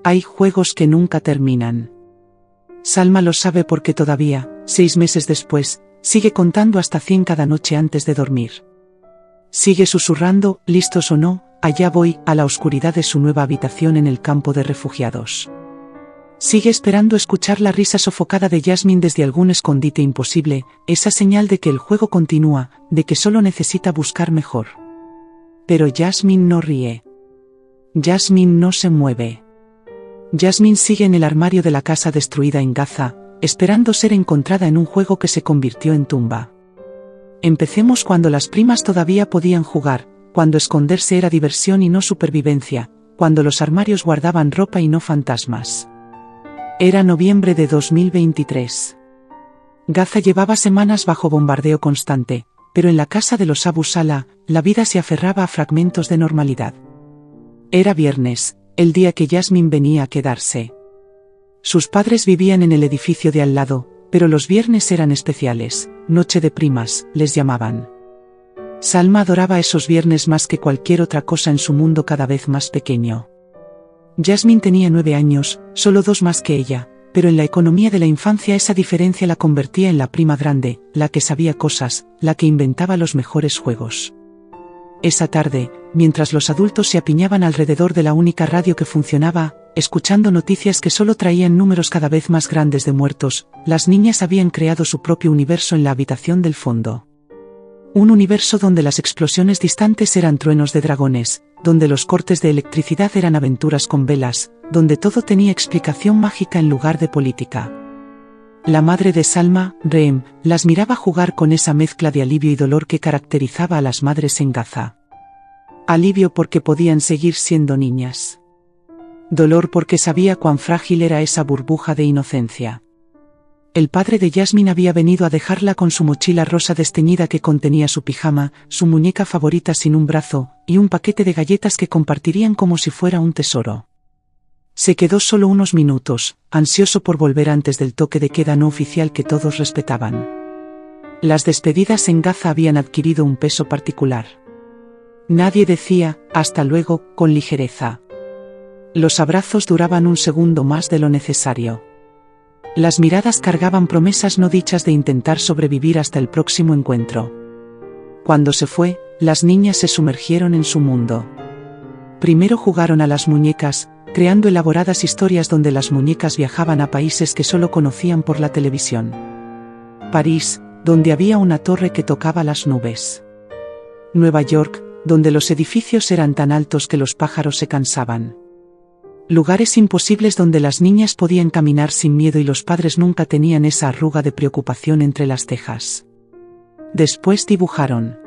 Hay juegos que nunca terminan. Salma lo sabe porque todavía, 6 meses después, sigue contando hasta 100 cada noche antes de dormir. Sigue susurrando, listos o no, allá voy, a la oscuridad de su nueva habitación en el campo de refugiados. Sigue esperando escuchar la risa sofocada de Jasmine desde algún escondite imposible, esa señal de que el juego continúa, de que solo necesita buscar mejor. Pero Jasmine no ríe. Jasmine no se mueve. Jasmine sigue en el armario de la casa destruida en Gaza, esperando ser encontrada en un juego que se convirtió en tumba. Empecemos cuando las primas todavía podían jugar, cuando esconderse era diversión y no supervivencia, cuando los armarios guardaban ropa y no fantasmas. Era noviembre de 2023. Gaza llevaba semanas bajo bombardeo constante, pero en la casa de los Abu Salah, la vida se aferraba a fragmentos de normalidad. Era viernes, el día que Jasmine venía a quedarse. Sus padres vivían en el edificio de al lado, pero los viernes eran especiales, noche de primas, les llamaban. Salma adoraba esos viernes más que cualquier otra cosa en su mundo cada vez más pequeño. Jasmine tenía 9 años, solo 2 más que ella, pero en la economía de la infancia esa diferencia la convertía en la prima grande, la que sabía cosas, la que inventaba los mejores juegos. Esa tarde, mientras los adultos se apiñaban alrededor de la única radio que funcionaba, escuchando noticias que solo traían números cada vez más grandes de muertos, las niñas habían creado su propio universo en la habitación del fondo. Un universo donde las explosiones distantes eran truenos de dragones, donde los cortes de electricidad eran aventuras con velas, donde todo tenía explicación mágica en lugar de política. La madre de Salma, Reem, las miraba jugar con esa mezcla de alivio y dolor que caracterizaba a las madres en Gaza. Alivio porque podían seguir siendo niñas. Dolor porque sabía cuán frágil era esa burbuja de inocencia. El padre de Jasmine había venido a dejarla con su mochila rosa desteñida que contenía su pijama, su muñeca favorita sin un brazo, y un paquete de galletas que compartirían como si fuera un tesoro. Se quedó solo unos minutos, ansioso por volver antes del toque de queda no oficial que todos respetaban. Las despedidas en Gaza habían adquirido un peso particular. Nadie decía, hasta luego, con ligereza. Los abrazos duraban un segundo más de lo necesario. Las miradas cargaban promesas no dichas de intentar sobrevivir hasta el próximo encuentro. Cuando se fue, las niñas se sumergieron en su mundo. Primero jugaron a las muñecas, creando elaboradas historias donde las muñecas viajaban a países que solo conocían por la televisión. París, donde había una torre que tocaba las nubes. Nueva York, donde los edificios eran tan altos que los pájaros se cansaban. Lugares imposibles donde las niñas podían caminar sin miedo y los padres nunca tenían esa arruga de preocupación entre las cejas. Después dibujaron.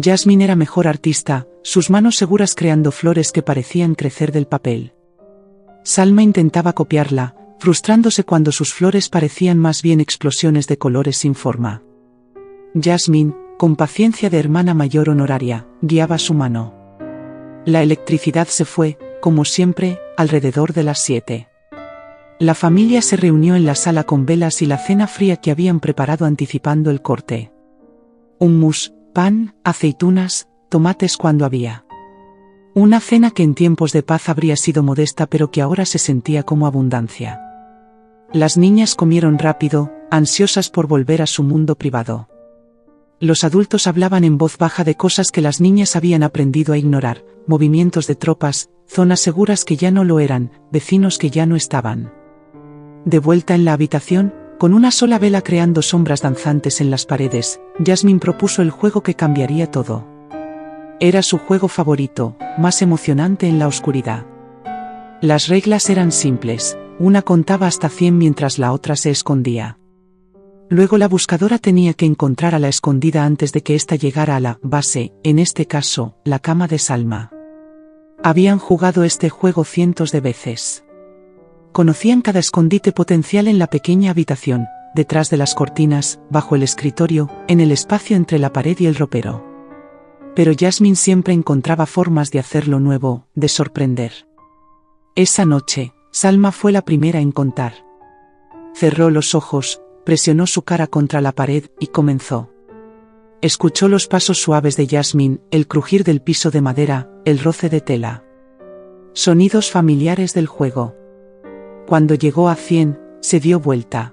Jasmine era mejor artista, sus manos seguras creando flores que parecían crecer del papel. Salma intentaba copiarla, frustrándose cuando sus flores parecían más bien explosiones de colores sin forma. Jasmine, con paciencia de hermana mayor honoraria, guiaba su mano. La electricidad se fue, como siempre, alrededor de las 7. La familia se reunió en la sala con velas y la cena fría que habían preparado anticipando el corte. Hummus, pan, aceitunas, tomates cuando había. Una cena que en tiempos de paz habría sido modesta pero que ahora se sentía como abundancia. Las niñas comieron rápido, ansiosas por volver a su mundo privado. Los adultos hablaban en voz baja de cosas que las niñas habían aprendido a ignorar, movimientos de tropas, zonas seguras que ya no lo eran, vecinos que ya no estaban. De vuelta en la habitación, con una sola vela creando sombras danzantes en las paredes, Jasmine propuso el juego que cambiaría todo. Era su juego favorito, más emocionante en la oscuridad. Las reglas eran simples, una contaba hasta 100 mientras la otra se escondía. Luego la buscadora tenía que encontrar a la escondida antes de que ésta llegara a la base, en este caso, la cama de Salma. Habían jugado este juego cientos de veces. Conocían cada escondite potencial en la pequeña habitación, detrás de las cortinas, bajo el escritorio, en el espacio entre la pared y el ropero. Pero Jasmine siempre encontraba formas de hacerlo nuevo, de sorprender. Esa noche, Salma fue la primera en contar. Cerró los ojos, presionó su cara contra la pared y comenzó. Escuchó los pasos suaves de Jasmine, el crujir del piso de madera, el roce de tela. Sonidos familiares del juego. Cuando llegó a 100, se dio vuelta.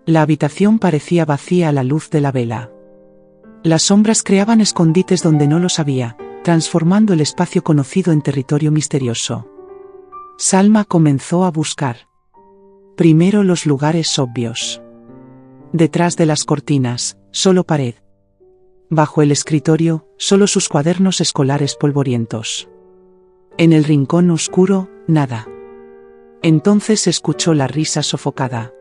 La habitación parecía vacía a la luz de la vela. Las sombras creaban escondites donde no los había, transformando el espacio conocido en territorio misterioso. Salma comenzó a buscar. Primero los lugares obvios. Detrás de las cortinas, solo pared. Bajo el escritorio, solo sus cuadernos escolares polvorientos. En el rincón oscuro, nada. Entonces escuchó la risa sofocada.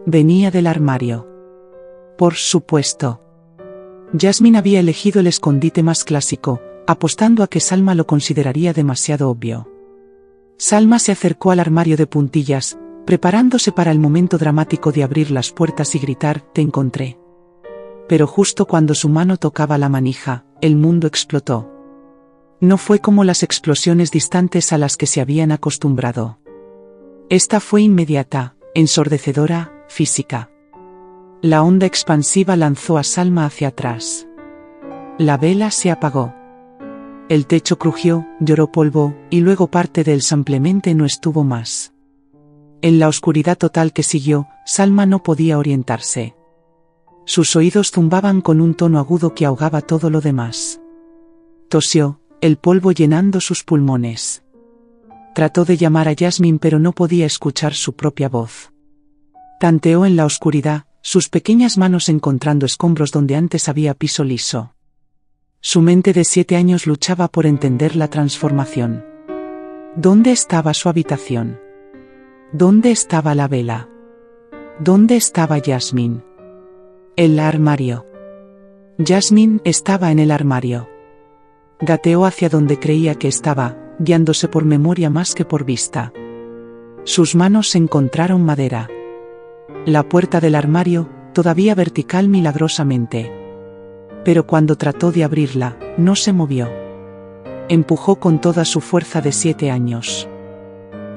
Venía del armario. Por supuesto. Jasmine había elegido el escondite más clásico, apostando a que Salma lo consideraría demasiado obvio. Salma se acercó al armario de puntillas, preparándose para el momento dramático de abrir las puertas y gritar, «Te encontré». Pero justo cuando su mano tocaba la manija, el mundo explotó. No fue como las explosiones distantes a las que se habían acostumbrado. Esta fue inmediata, ensordecedora, física. La onda expansiva lanzó a Salma hacia atrás. La vela se apagó. El techo crujió, lloró polvo, y luego parte del simplemente no estuvo más. En la oscuridad total que siguió, Salma no podía orientarse. Sus oídos zumbaban con un tono agudo que ahogaba todo lo demás. Tosió, el polvo llenando sus pulmones. Trató de llamar a Jasmine pero no podía escuchar su propia voz. Tanteó en la oscuridad, sus pequeñas manos encontrando escombros donde antes había piso liso. Su mente de 7 años luchaba por entender la transformación. ¿Dónde estaba su habitación? ¿Dónde estaba la vela? ¿Dónde estaba Jasmine? El armario. Jasmine estaba en el armario. Gateó hacia donde creía que estaba, guiándose por memoria más que por vista. Sus manos encontraron madera. La puerta del armario, todavía vertical milagrosamente. Pero cuando trató de abrirla, no se movió. Empujó con toda su fuerza de 7 años.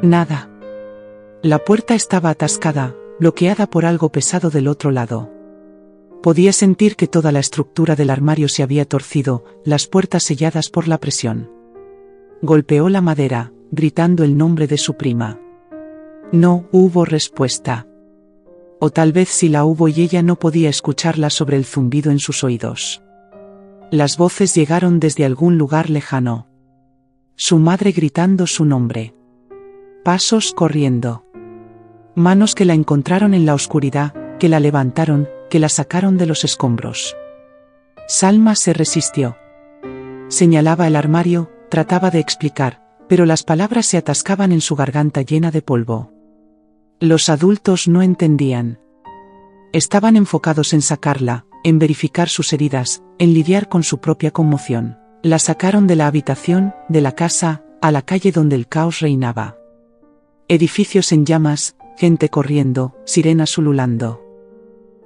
Nada. La puerta estaba atascada, bloqueada por algo pesado del otro lado. Podía sentir que toda la estructura del armario se había torcido, las puertas selladas por la presión. Golpeó la madera, gritando el nombre de su prima. No hubo respuesta. O tal vez sí la hubo y ella no podía escucharla sobre el zumbido en sus oídos. Las voces llegaron desde algún lugar lejano. Su madre gritando su nombre. Pasos corriendo. Manos que la encontraron en la oscuridad, que la levantaron, que la sacaron de los escombros. Salma se resistió. Señalaba el armario, trataba de explicar, pero las palabras se atascaban en su garganta llena de polvo. Los adultos no entendían. Estaban enfocados en sacarla, en verificar sus heridas, en lidiar con su propia conmoción. La sacaron de la habitación, de la casa, a la calle donde el caos reinaba. Edificios en llamas, gente corriendo, sirenas ululando.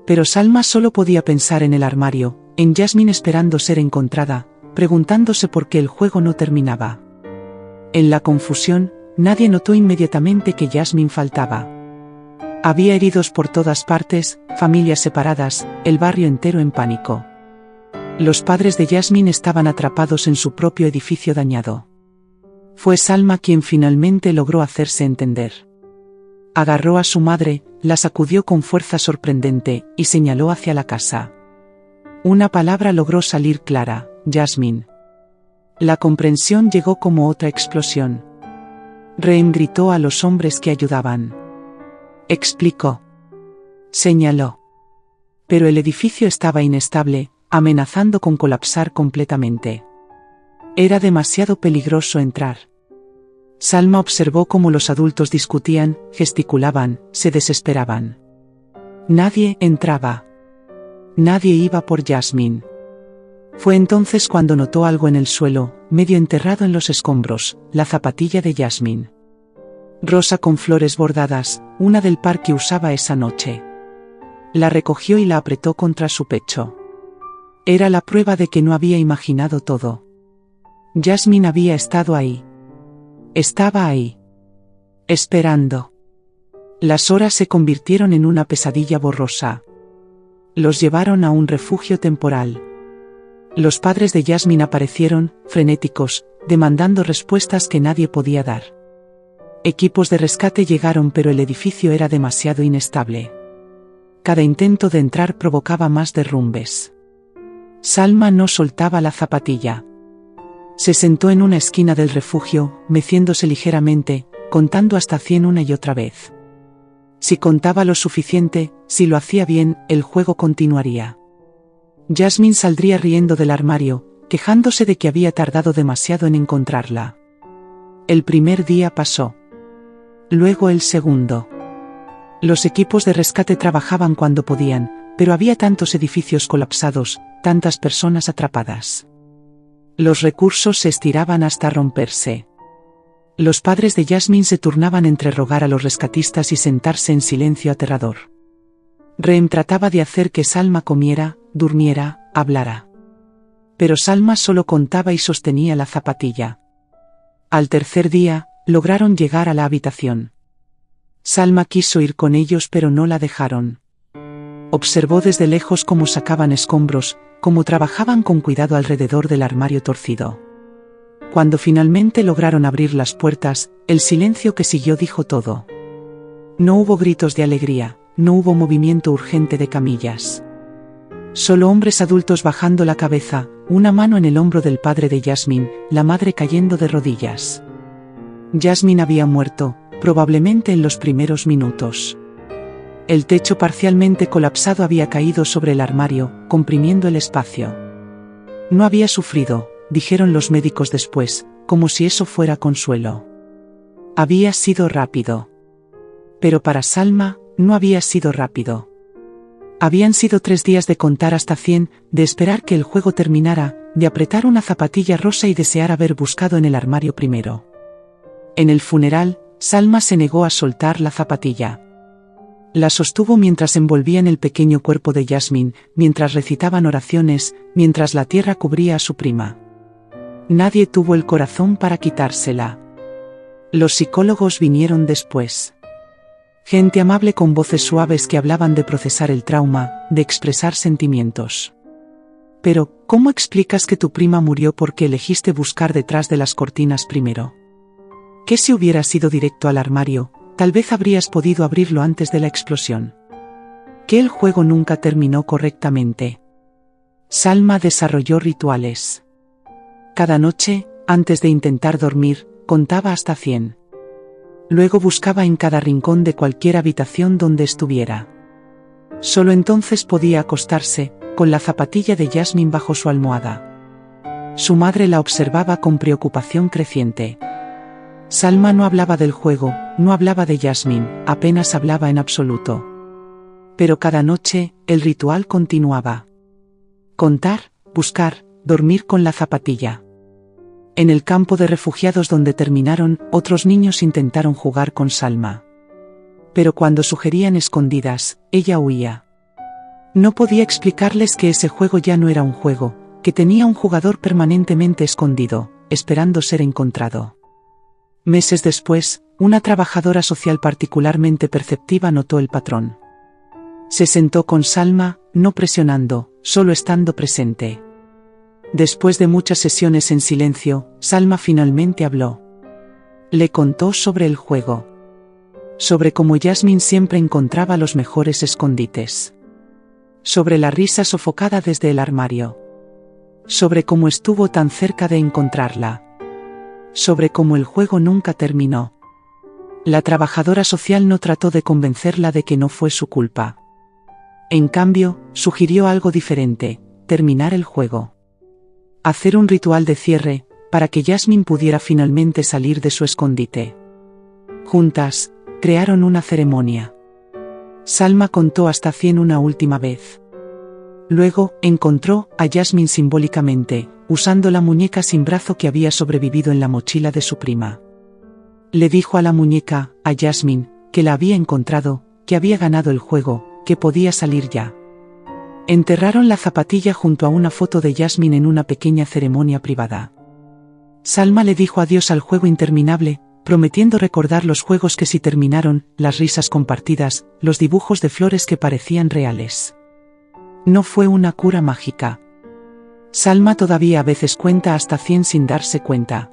Pero Salma solo podía pensar en el armario, en Jasmine esperando ser encontrada, preguntándose por qué el juego no terminaba. En la confusión, nadie notó inmediatamente que Jasmine faltaba. Había heridos por todas partes, familias separadas, el barrio entero en pánico. Los padres de Jasmine estaban atrapados en su propio edificio dañado. Fue Salma quien finalmente logró hacerse entender. Agarró a su madre, la sacudió con fuerza sorprendente, y señaló hacia la casa. Una palabra logró salir clara: Jasmine. La comprensión llegó como otra explosión. Reem gritó a los hombres que ayudaban. Explicó. Señaló. Pero el edificio estaba inestable, amenazando con colapsar completamente. Era demasiado peligroso entrar. Salma observó cómo los adultos discutían, gesticulaban, se desesperaban. Nadie entraba. Nadie iba por Jasmine. Fue entonces cuando notó algo en el suelo, medio enterrado en los escombros, la zapatilla de Jasmine. Rosa con flores bordadas, una del par que usaba esa noche. La recogió y la apretó contra su pecho. Era la prueba de que no había imaginado todo. Jasmine había estado ahí. Estaba ahí. Esperando. Las horas se convirtieron en una pesadilla borrosa. Los llevaron a un refugio temporal. Los padres de Jasmine aparecieron, frenéticos, demandando respuestas que nadie podía dar. Equipos de rescate llegaron, pero el edificio era demasiado inestable. Cada intento de entrar provocaba más derrumbes. Salma no soltaba la zapatilla. Se sentó en una esquina del refugio, meciéndose ligeramente, contando hasta 100 una y otra vez. Si contaba lo suficiente, si lo hacía bien, el juego continuaría. Jasmine saldría riendo del armario, quejándose de que había tardado demasiado en encontrarla. El primer día pasó. Luego el segundo. Los equipos de rescate trabajaban cuando podían, pero había tantos edificios colapsados, tantas personas atrapadas. Los recursos se estiraban hasta romperse. Los padres de Jasmine se turnaban entre rogar a los rescatistas y sentarse en silencio aterrador. Reem trataba de hacer que Salma comiera, durmiera, hablara. Pero Salma solo contaba y sostenía la zapatilla. Al tercer día, lograron llegar a la habitación. Salma quiso ir con ellos, pero no la dejaron. Observó desde lejos cómo sacaban escombros, cómo trabajaban con cuidado alrededor del armario torcido. Cuando finalmente lograron abrir las puertas, el silencio que siguió dijo todo. No hubo gritos de alegría, no hubo movimiento urgente de camillas. Solo hombres adultos bajando la cabeza, una mano en el hombro del padre de Jasmine, la madre cayendo de rodillas. Jasmine había muerto, probablemente en los primeros minutos. El techo parcialmente colapsado había caído sobre el armario, comprimiendo el espacio. No había sufrido, dijeron los médicos después, como si eso fuera consuelo. Había sido rápido. Pero para Salma, no había sido rápido. Habían sido 3 días de contar hasta 100, de esperar que el juego terminara, de apretar una zapatilla rosa y desear haber buscado en el armario primero. En el funeral, Salma se negó a soltar la zapatilla. La sostuvo mientras envolvían el pequeño cuerpo de Jasmine, mientras recitaban oraciones, mientras la tierra cubría a su prima. Nadie tuvo el corazón para quitársela. Los psicólogos vinieron después. Gente amable con voces suaves que hablaban de procesar el trauma, de expresar sentimientos. Pero, ¿cómo explicas que tu prima murió porque elegiste buscar detrás de las cortinas primero? ¿Qué si hubieras ido directo al armario? Tal vez habrías podido abrirlo antes de la explosión. Que el juego nunca terminó correctamente. Salma desarrolló rituales. Cada noche, antes de intentar dormir, contaba hasta 100. Luego buscaba en cada rincón de cualquier habitación donde estuviera. Solo entonces podía acostarse, con la zapatilla de Jasmine bajo su almohada. Su madre la observaba con preocupación creciente. Salma no hablaba del juego, no hablaba de Jasmine, apenas hablaba en absoluto. Pero cada noche, el ritual continuaba. Contar, buscar, dormir con la zapatilla. En el campo de refugiados donde terminaron, otros niños intentaron jugar con Salma. Pero cuando sugerían escondidas, ella huía. No podía explicarles que ese juego ya no era un juego, que tenía un jugador permanentemente escondido, esperando ser encontrado. Meses después, una trabajadora social particularmente perceptiva notó el patrón. Se sentó con Salma, no presionando, solo estando presente. Después de muchas sesiones en silencio, Salma finalmente habló. Le contó sobre el juego. Sobre cómo Jasmine siempre encontraba los mejores escondites. Sobre la risa sofocada desde el armario. Sobre cómo estuvo tan cerca de encontrarla. Sobre cómo el juego nunca terminó. La trabajadora social no trató de convencerla de que no fue su culpa. En cambio, sugirió algo diferente: terminar el juego. Hacer un ritual de cierre, para que Jasmine pudiera finalmente salir de su escondite. Juntas, crearon una ceremonia. Salma contó hasta 100 una última vez. Luego, encontró a Jasmine simbólicamente, usando la muñeca sin brazo que había sobrevivido en la mochila de su prima. Le dijo a la muñeca, a Jasmine, que la había encontrado, que había ganado el juego, que podía salir ya. Enterraron la zapatilla junto a una foto de Jasmine en una pequeña ceremonia privada. Salma le dijo adiós al juego interminable, prometiendo recordar los juegos que sí terminaron, las risas compartidas, los dibujos de flores que parecían reales. No fue una cura mágica. Salma todavía a veces cuenta hasta 100 sin darse cuenta.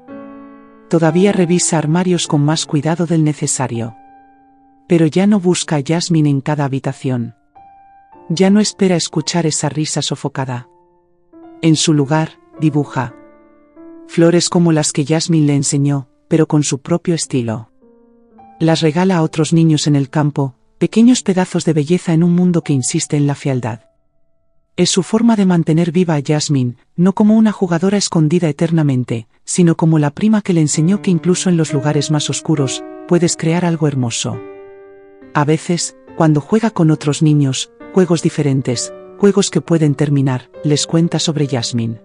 Todavía revisa armarios con más cuidado del necesario. Pero ya no busca a Jasmine en cada habitación. Ya no espera escuchar esa risa sofocada. En su lugar, dibuja. Flores como las que Jasmine le enseñó, pero con su propio estilo. Las regala a otros niños en el campo, pequeños pedazos de belleza en un mundo que insiste en la fealdad. Es su forma de mantener viva a Jasmine, no como una jugadora escondida eternamente, sino como la prima que le enseñó que incluso en los lugares más oscuros, puedes crear algo hermoso. A veces, cuando juega con otros niños, juegos diferentes, juegos que pueden terminar, les cuenta sobre Jasmine.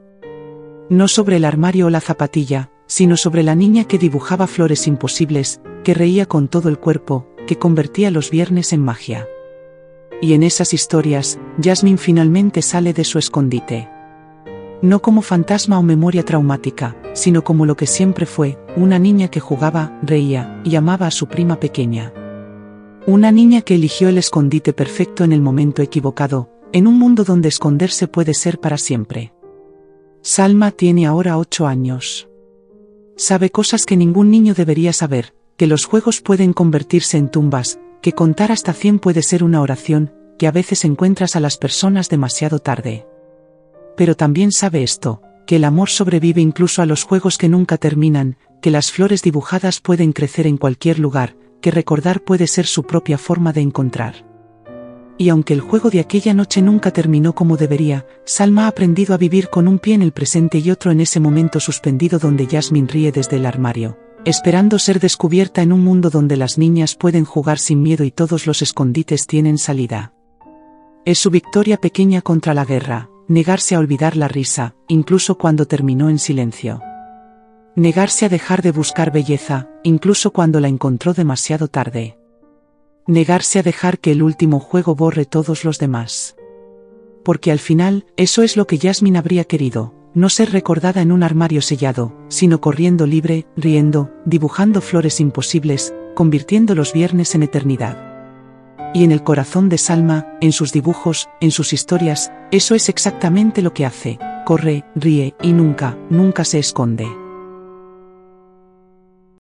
No sobre el armario o la zapatilla, sino sobre la niña que dibujaba flores imposibles, que reía con todo el cuerpo, que convertía los viernes en magia. Y en esas historias, Jasmine finalmente sale de su escondite. No como fantasma o memoria traumática, sino como lo que siempre fue, una niña que jugaba, reía, y amaba a su prima pequeña. Una niña que eligió el escondite perfecto en el momento equivocado, en un mundo donde esconderse puede ser para siempre. Salma tiene ahora 8 años. Sabe cosas que ningún niño debería saber, que los juegos pueden convertirse en tumbas, que contar hasta 100 puede ser una oración, que a veces encuentras a las personas demasiado tarde. Pero también sabe esto, que el amor sobrevive incluso a los juegos que nunca terminan, que las flores dibujadas pueden crecer en cualquier lugar, que recordar puede ser su propia forma de encontrar. Y aunque el juego de aquella noche nunca terminó como debería, Salma ha aprendido a vivir con un pie en el presente y otro en ese momento suspendido donde Jasmine ríe desde el armario, esperando ser descubierta en un mundo donde las niñas pueden jugar sin miedo y todos los escondites tienen salida. Es su victoria pequeña contra la guerra, negarse a olvidar la risa, incluso cuando terminó en silencio. Negarse a dejar de buscar belleza, incluso cuando la encontró demasiado tarde. Negarse a dejar que el último juego borre todos los demás. Porque al final, eso es lo que Jasmine habría querido, no ser recordada en un armario sellado, sino corriendo libre, riendo, dibujando flores imposibles, convirtiendo los viernes en eternidad. Y en el corazón de Salma, en sus dibujos, en sus historias, eso es exactamente lo que hace, corre, ríe y nunca, nunca se esconde.